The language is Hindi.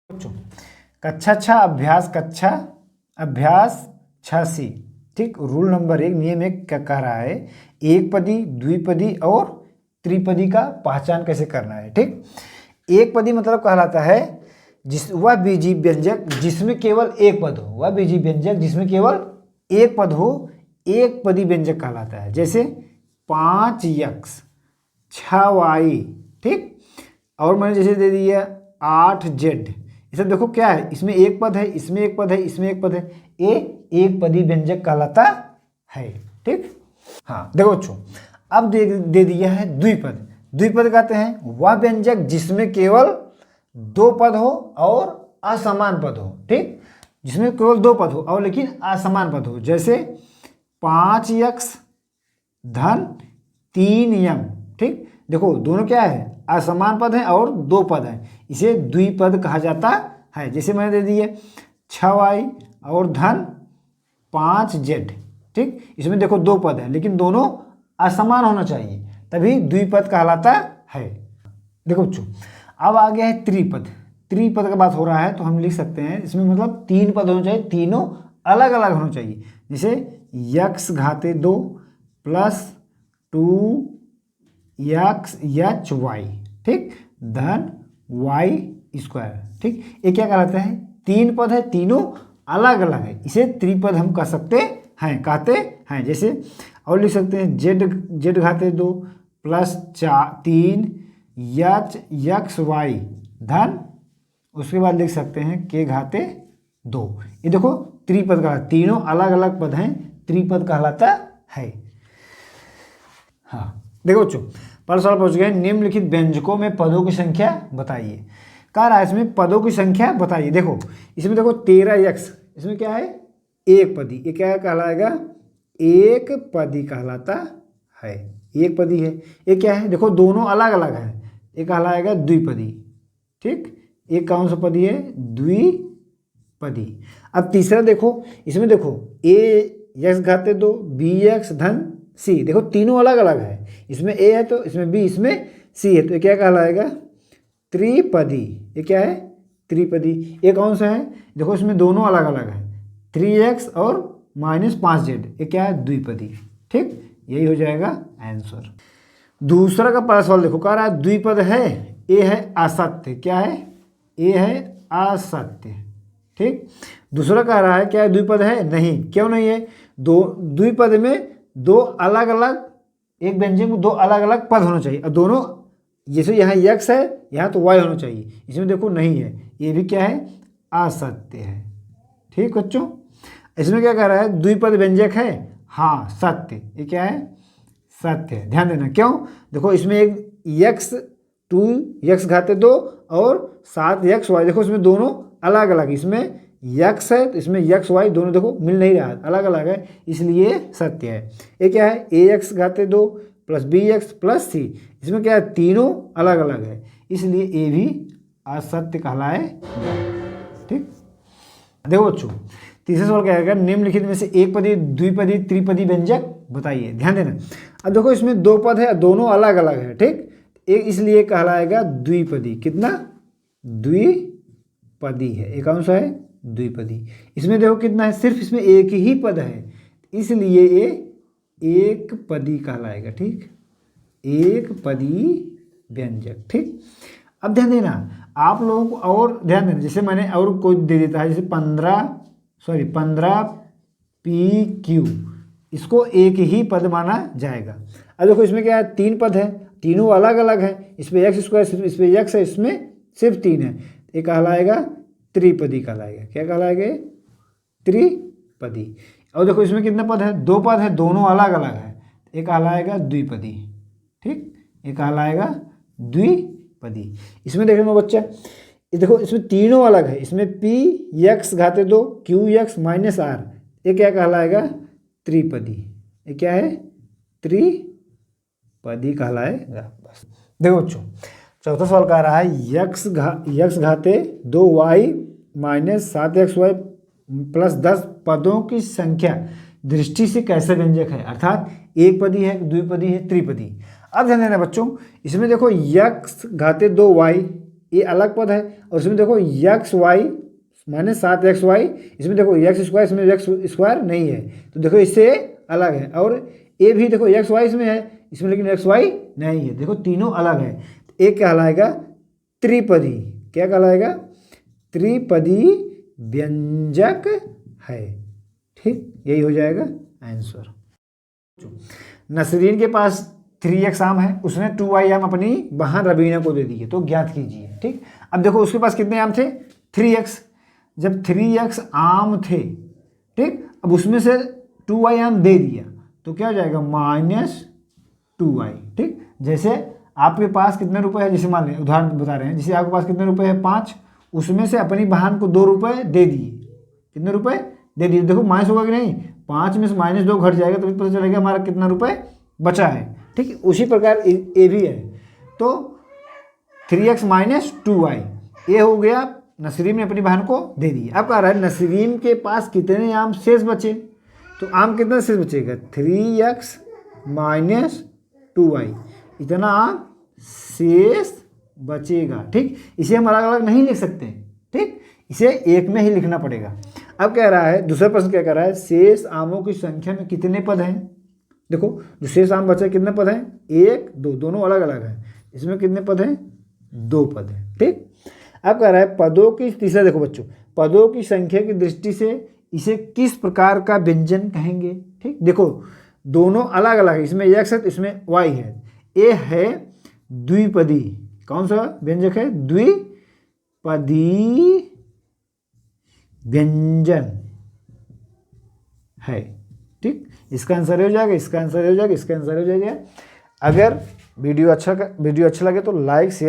बच्चों कक्षा 6 अभ्यास 6C। ठीक, रूल नंबर 1 नियम 1 क्या कह रहा है, एक पदी, द्विपदी और त्रिपदी का पहचान कैसे करना है। ठीक, एक पदी मतलब कहलाता है वह बीजी व्यंजक जिसमें केवल एक पद हो, वह बीजी व्यंजक जिसमें केवल एक पद हो, एक पदी व्यंजक कहलाता है। जैसे 5x 6y। ठीक, और मैंने जैसे दे दिया 8z। इसे देखो क्या है, इसमें एक पद है, इसमें एक पद है, इसमें एक पद है, ये एक पदी व्यंजक कहलाता है। ठीक, हाँ देखो बच्चों, अब दे दिया है द्विपद। द्विपद कहते हैं वह व्यंजक जिसमें केवल दो पद हो और असमान पद हो। ठीक, जिसमें केवल दो पद हो और लेकिन असमान पद हो। जैसे 5x धन 3m। ठीक, देखो दोनों क्या है, असमान पद हैं और दो पद हैं, इसे द्विपद कहा जाता है। जैसे मैंने दे दिए 6y और धन 5z। ठीक, इसमें देखो दो पद हैं लेकिन दोनों असमान होना चाहिए, तभी द्विपद कहलाता है। देखो बच्चों, अब आ गया है त्रिपद। त्रिपद का बात हो रहा है तो हम लिख सकते हैं इसमें मतलब तीन पद होने चाहिए, तीनों अलग अलग होने चाहिए। जैसे x घाते 2 प्लस 2xhy। ठीक, धन y स्क्वायर। ठीक, ये क्या कहलाता है, तीन पद है, तीनों अलग अलग है, इसे त्रिपद हम कह सकते हैं, कहते हैं। जैसे और लिख सकते हैं z घाते 2 प्लस 3 xy धन, उसके बाद लिख सकते हैं k घाते 2। ये देखो त्रिपद का, तीनों अलग अलग पद हैं, त्रिपद कहलाता है। हाँ देखो बच्चों, पर सवाल पूछ गए निम्नलिखित व्यंजकों में पदों की संख्या बताइए। कह रहा है इसमें पदों की संख्या बताइए। देखो इसमें देखो 13x, इसमें क्या है, एक पदी। ये क्या कहलाएगा, एक पदी कहलाता है, एक पदी है। ये क्या है, देखो दोनों अलग अलग है, ये कहलाएगा द्विपदी। ठीक, एक कौन सा पदी है, द्विपदी। अब तीसरा देखो, इसमें देखो x घाते 2 bx धन c। देखो तीनों अलग अलग है, इसमें a है तो इसमें b, इसमें c है, तो ये क्या कहलाएगा, त्रिपदी। ये क्या है, त्रिपदी। ये कौन सा है, देखो इसमें दोनों अलग अलग है, 3x और -5z, ये क्या है, द्विपदी। ठीक, यही हो जाएगा आंसर। दूसरा का पहला सवाल देखो, कह रहा है द्विपद है, ये है असत्य। क्या है, ये है असत्य। ठीक, दूसरा कह रहा है क्या है, द्विपद है, नहीं। क्यों नहीं है, दो द्विपद में दो अलग अलग, एक व्यंजक में दो अलग अलग पद होना चाहिए, और दोनों, जैसे यहाँ x है यहाँ तो y होना चाहिए, इसमें देखो नहीं है, ये भी क्या है, असत्य है। ठीक बच्चों, इसमें क्या कह रहा है, द्विपद व्यंजक है, हाँ सत्य। ये क्या है, सत्य है। ध्यान देना, क्यों, देखो इसमें एक x 2x घाते 2 और 7xy, देखो इसमें दोनों अलग अलग, इसमें x है तो इसमें xy दोनों देखो मिल नहीं रहा है, अलग अलग है, इसलिए सत्य है। ये क्या है, ax घाते 2 plus bx plus c, इसमें क्या है, तीनों अलग अलग है, इसलिए ये भी असत्य कहलाएगा। ठीक, देखो बच्चों, तीसरा सवाल क्या है, निम्नलिखित में से एक पदी, द्विपदी, त्रिपदी व्यंजक बताइए। ध्यान देना, अब देखो इसमें दो पद है, दोनों अलग अलग है। ठीक, एक इसलिए कहलाएगा द्विपदी। कितना, द्विपदी है, एक कौन सा है, द्विपदी। इसमें देखो कितना है, सिर्फ इसमें एक ही पद है, इसलिए ये एक पदी कहलाएगा। ठीक, एक पदी व्यंजक। ठीक, अब ध्यान देना, आप लोगों को और ध्यान देना, जैसे मैंने और कोई दे देता है, जैसे 15PQ, इसको एक ही पद माना जाएगा। अब देखो इसमें क्या है, तीन पद है, तीनों अलग अलग है, इसमें x स्क्वायर, इसमें x है, इसमें सिर्फ 3 है, ये कहलाएगा त्रिपदी कहलाएगा। क्या कहलाएगा, त्रिपदी। और देखो इसमें कितना पद है, दो पद है, दोनों अलग अलग है, ये कहलाएगा द्विपदी। ठीक, ये कहलाएगा द्विपदी। इसमें देखो बच्चा, ये देखो इसमें तीनों अलग है, इसमें px घाते 2 qx माइनस r, ये क्या कहलाएगा, त्रिपदी। ये क्या है, त्रिपदी कहलाएगा। बस देखो बच्चों, चौथा सवाल कह रहा है x घाते 2y minus 7xy plus 10 पदों की संख्या दृष्टि से कैसे व्यंजक है, अर्थात एक पदी है, द्विपदी है, त्रिपदी। अब ध्यान देना बच्चों, इसमें देखो x घाते 2y, ये अलग पद है, और इसमें देखो एक्स वाई माइनस 7xy, इसमें देखो एक्स स्क्वायर, इसमें एक्स स्क्वायर नहीं है, तो देखो इससे अलग है। और ये भी देखो एक्स वाई इसमें है, इसमें लेकिन एक्स वाई नहीं है, देखो तीनों अलग है। एक कहलाएगा त्रिपदी, क्या कहलाएगा? त्रिपदी व्यंजक है। ठीक, यही हो जाएगा आंसर। नसरीन के पास 3x आम है, उसने 2y आम अपनी बहन रबीना को दे दिए, तो ज्ञात कीजिए। ठीक, अब देखो उसके पास कितने आम थे? 3x। जब 3x आम थे, ठीक, अब उसमें से 2y आम दे दिया, तो क्या हो जाएगा? -2y। ठीक, जैसे आपके पास कितने रुपए है, जैसे मान लें उदाहरण बता रहे हैं, जैसे आपके पास कितने रुपए है? 5, उसमें से अपनी बहन को 2 रुपये दे दिए। कितने रुपए दे दिए? देखो माइनस होगा कि नहीं, 5 में से -2 घट जाएगा, तभी पता चलेगा हमारा कितना रुपए बचा है। ठीक, उसी प्रकार ये भी है। तो 3x - 2y ये हो गया, नसरीन ने अपनी बहन को दे दिया। अब कह रहा है नसरीन के पास कितने आम शेष बचे, तो आम कितना शेष बचेगा? 3x - 2y, इतना आम शेष बचेगा। ठीक, इसे हम अलग अलग नहीं लिख सकते। ठीक, इसे एक में ही लिखना पड़ेगा। अब कह रहा है, दूसरा प्रश्न क्या कह रहा है? शेष आमों की संख्या में कितने पद हैं? देखो जो शेष आम बचे कितने पद हैं? 1, 2, दोनों अलग अलग हैं। इसमें कितने पद हैं? 2 पद हैं। ठीक, अब कह रहा है पदों की, तीसरा देखो बच्चों, पदों की संख्या की दृष्टि से इसे किस प्रकार का व्यंजन कहेंगे? ठीक, देखो दोनों अलग अलग है, इसमें x है तो इसमें y है। ये है द्विपदी, कौन सा व्यंजक है? द्विपदी व्यंजन है। ठीक, इसका आंसर हो जाएगा, इसका आंसर हो जाएगा, इसका आंसर हो जाएगा। अगर वीडियो अच्छा लगे तो लाइक शेयर